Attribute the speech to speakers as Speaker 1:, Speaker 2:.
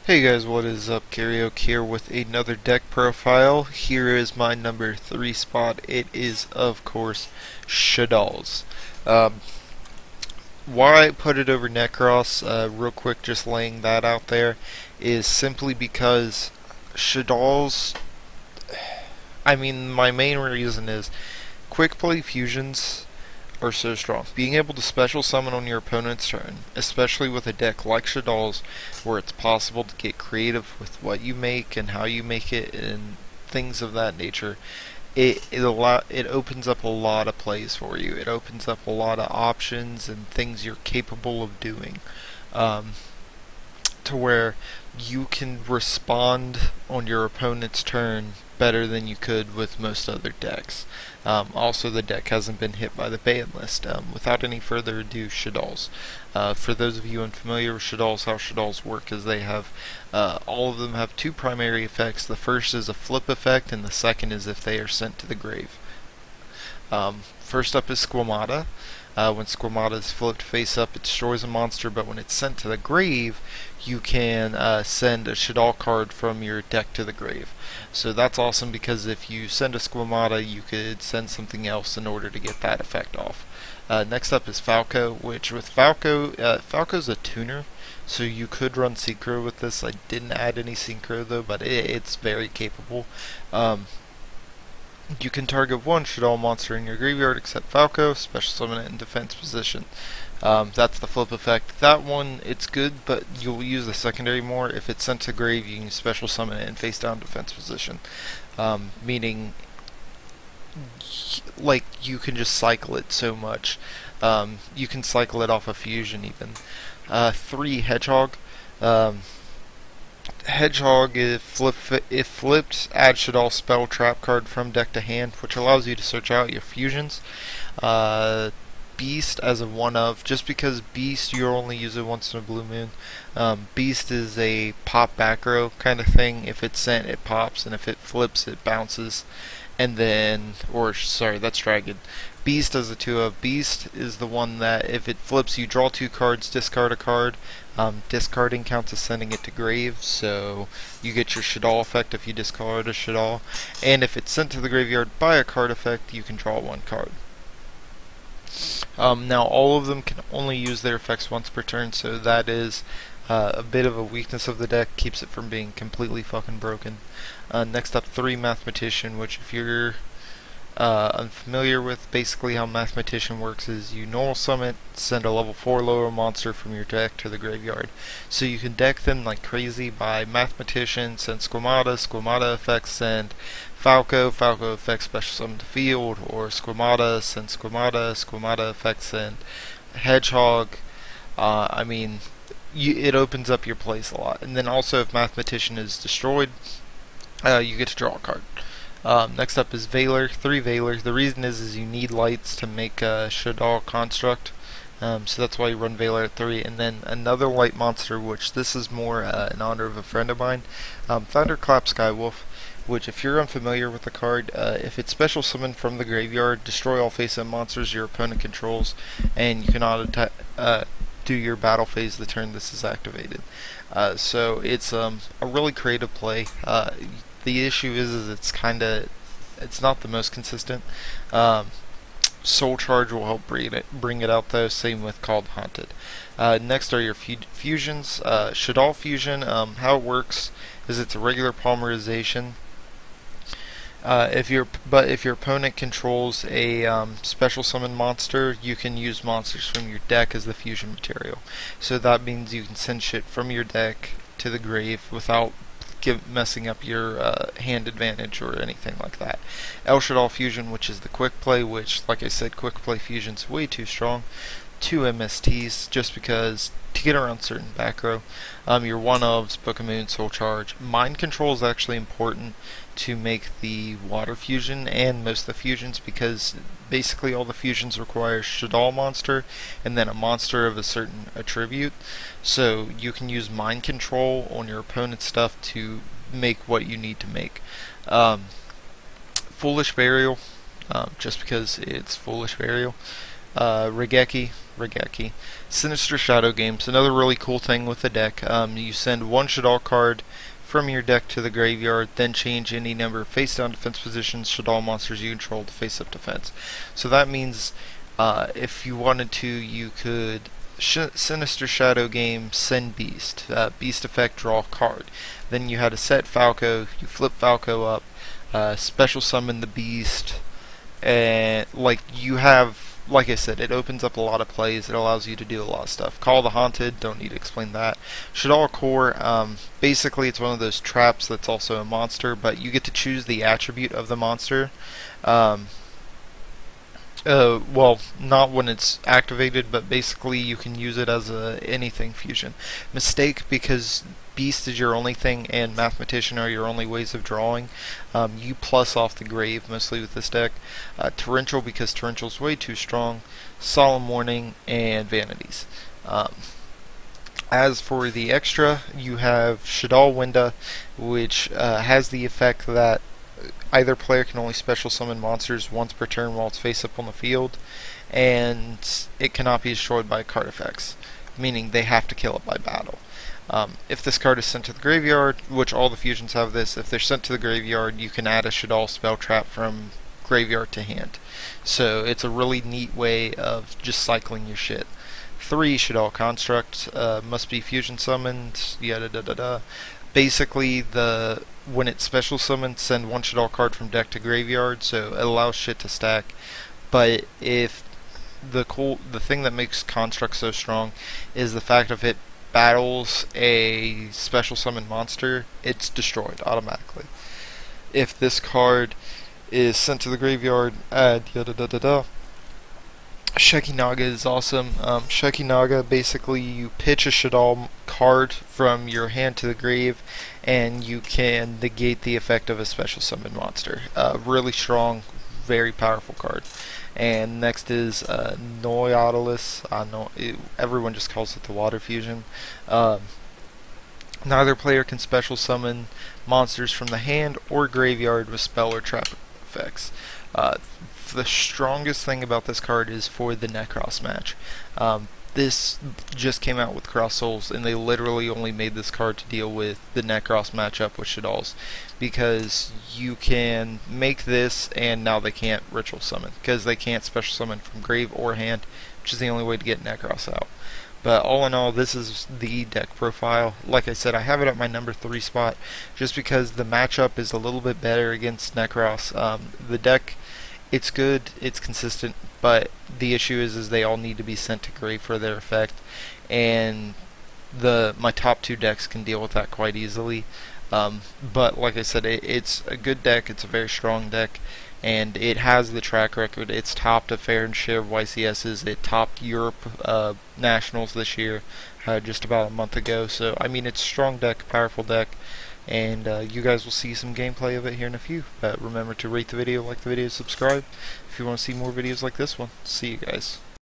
Speaker 1: Hey guys, what is up? Karaoke here with another deck profile. Here is my number 3 spot. It is, of course, Shaddolls. Um, why I put it over Necros, real quick, just laying that out there, is simply because Shaddolls, my main reason is quick play fusions are so strong. Being able to special summon on your opponent's turn, especially with a deck like Shaddolls, where it's possible to get creative with what you make and how you make it and things of that nature, it opens up a lot of plays for you. It opens up a lot of options and things you're capable of doing. Um, to where you can respond on your opponent's turn better than you could with most other decks. Also, the deck hasn't been hit by the ban list. Without any further ado, Shaddolls. For those of you unfamiliar with Shaddolls, how Shaddolls work is they have all of them have two primary effects. The first is a flip effect, and the second is if they are sent to the grave. First up is Squamata. When Squamata is flipped face up, it destroys a monster, but when it's sent to the grave, you can send a Shaddol card from your deck to the grave. So that's awesome because if you send a Squamata, you could send something else in order to get that effect off. Next up is Falco, which with Falco's a tuner, so you could run Synchro with this. I didn't add any Synchro though, but it's very capable. You can target one Shaddol monster in your graveyard except Falco, special summon it in defense position. That's the flip effect. That one, it's good, but you'll use the secondary more. If it's sent to grave, you can special summon it in face down defense position. Meaning, like, you can just cycle it so much. You can cycle it off a fusion even. 3 Hedgehog. Hedgehog, if flipped, add Shaddol spell trap card from deck to hand, which allows you to search out your fusions. Beast as a one of, just because Beast you only use it once in a blue moon. Beast is a pop back row kind of thing. If it's sent, it pops, and if it flips, it bounces. And then, or sorry, that's Dragon. Beast as a 2 of. Beast is the one that if it flips, you draw 2 cards, discard a card. Discarding counts as sending it to grave, so you get your Shaddol effect if you discard a Shaddol. And if it's sent to the graveyard by a card effect, you can draw 1 card. Now all of them can only use their effects once per turn, so that is a bit of a weakness of the deck, keeps it from being completely fucking broken. Next up, 3 Mathematician, which if you're unfamiliar with, basically how Mathematician works is you normal summon it, send a level 4 lower monster from your deck to the graveyard. So you can deck them like crazy by Mathematician, send Squamata, Squamata effects, send Falco, Falco effects special summon to field, or Squamata, send Squamata, Squamata effects, send Hedgehog. It opens up your plays a lot. And then also if Mathematician is destroyed, you get to draw a card. Next up is Veiler, 3 Veiler. The reason is you need lights to make a Shaddol construct, so that's why you run Veiler at 3. And then another light monster, which this is more in honor of a friend of mine, Thunderclap Skywolf, which if you're unfamiliar with the card, if it's special summoned from the graveyard, destroy all face-up monsters your opponent controls, and you can auto do your battle phase the turn this is activated. So it's a really creative play. The issue is it's not the most consistent. Soul Charge will help bring it out though. Same with Called Haunted. Next are your fusions. Shaddol fusion. How it works is it's a regular polymerization. If your opponent controls a special summon monster, you can use monsters from your deck as the fusion material. So that means you can send shit from your deck to the grave without messing up your hand advantage or anything like that. El Shaddol Fusion, which is the quick play, which, like I said, quick play fusion's way too strong. 2 MSTs, just because to get around certain back row. Your one-ofs, Book of Moon, Soul Charge. Mind Control is actually important to make the water fusion and most of the fusions, because basically all the fusions require Shaddol monster and then a monster of a certain attribute. So you can use Mind Control on your opponent's stuff to make what you need to make. Foolish Burial, just because it's Foolish Burial. Regeki, Sinister Shadow Games. Another really cool thing with the deck. You send one Shaddol card from your deck to the graveyard, then change any number of face-down defense positions Shaddol monsters you control to face-up defense. So that means if you wanted to, you could Sinister Shadow Game, send Beast. Beast effect, draw a card. Then you had to set Falco, you flip Falco up, special summon the Beast, and like you have, like I said, it opens up a lot of plays. It allows you to do a lot of stuff. Call the Haunted, don't need to explain that. Shaddol Core, basically it's one of those traps that's also a monster, but you get to choose the attribute of the monster. Well, not when it's activated, but basically you can use it as a anything fusion. Mistake, because Beast is your only thing and Mathematician are your only ways of drawing. You plus off the grave mostly with this deck. Torrential, because Torrential's way too strong. Solemn Warning, and Vanities. As for the extra, you have Shaddol Winda, which has the effect that either player can only special summon monsters once per turn while it's face up on the field, and it cannot be destroyed by card effects, meaning they have to kill it by battle. If this card is sent to the graveyard, which all the fusions have this, if they're sent to the graveyard, you can add a Shaddol spell trap from graveyard to hand. So it's a really neat way of just cycling your shit. 3 Shaddol Construct, must be fusion summoned, yada da da da. Basically, when it's special summoned, send one Shaddol card from deck to graveyard, so it allows shit to stack. But if the thing that makes Construct so strong is the fact if it battles a special summon monster, it's destroyed automatically. If this card is sent to the graveyard, add yada da da da. Shekinaga is awesome. Shekinaga, basically you pitch a Shaddol card from your hand to the grave and you can negate the effect of a special summon monster. Really strong, very powerful card. And next is Nautilus. Everyone just calls it the water fusion. Neither player can special summon monsters from the hand or graveyard with spell or trap effects. The strongest thing about this card is for the Necros match. This just came out with Cross Souls, and they literally only made this card to deal with the Necros matchup with Shaddolls, because you can make this, and now they can't ritual summon, because they can't special summon from grave or hand, which is the only way to get Necros out. But all in all, this is the deck profile. Like I said, I have it at my number 3 spot, just because the matchup is a little bit better against Necros. The deck, it's good, it's consistent, but the issue is they all need to be sent to grave for their effect, and my top 2 decks can deal with that quite easily. But like I said, it's a good deck, it's a very strong deck, and it has the track record. It's topped a fair share of YCSs. It topped Europe Nationals this year, just about a month ago. So I mean, it's a strong deck, powerful deck, and you guys will see some gameplay of it here in a few. But remember to rate the video, like the video, subscribe if you want to see more videos like this one. See you guys.